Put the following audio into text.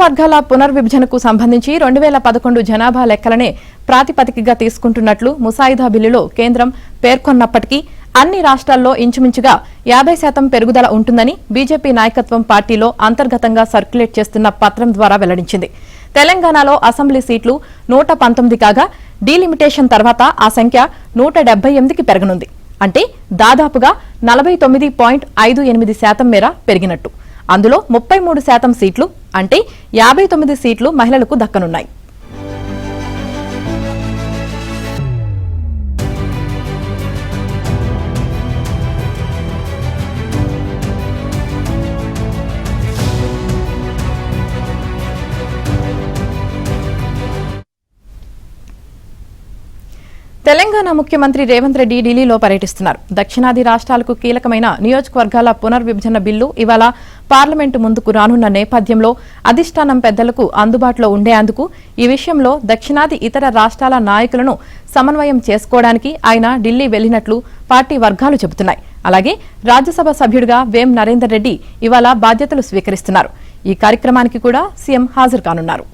వర్గాల పునర్విభజనకు సంబంధించి 2011 జనాభా లెక్కలనే ప్రాతిపదికగా తీసుకుంటున్నట్లు ముసాయిదా బిల్లులో కేంద్రం పేర్కొన్నప్పటికీ అన్ని రాష్ట్రాల్లో ఇంచుమించుగా 50% పెరుగుదల ఉంటుందని బీజేపీ నాయకత్వం పార్టీలో అంతర్గతంగా సర్క్యులేట్ చేస్తున్న పత్రం ద్వారా వెల్లడించింది. తెలంగాణలో అసెంబ్లీ సీట్లు 119 కాగా డీలిమిటేషన్ తర్వాత ఆ సంఖ్య 178కి పెరగనుంది. అంటే దాదాపుగా 49.58% మేర పెరిగినట్టు. అందులో 33% సీట్లు అంటే 59 సీట్లు మహిళలకు దక్కనున్నాయి. తెలంగాణ ముఖ్యమంత్రి రేవంత్ రెడ్డి ఢిల్లీలో పర్యటిస్తున్నారు. దక్షిణాది రాష్ట్రాలకు కీలకమైన నియోజకవర్గాల పునర్విభజన బిల్లు ఇవాళ పార్లమెంటు ముందుకు రానున్న నేపథ్యంలో అధిష్టానం పెద్దలకు అందుబాటులో ఉండేందుకు ఈ విషయంలో దక్షిణాది ఇతర రాష్ట్రాల నాయకులను సమన్వయం చేసుకోవడానికి ఆయన ఢిల్లీ వెళ్లినట్లు పార్టీ వర్గాలు చెబుతున్నాయి. అలాగే రాజ్యసభ సభ్యుడిగా వేం నరేందర్ రెడ్డి ఇవాళ బాధ్యతలు స్వీకరిస్తున్నారు. ఈ కార్యక్రమానికి కూడా సీఎం హాజరు కానున్నారు.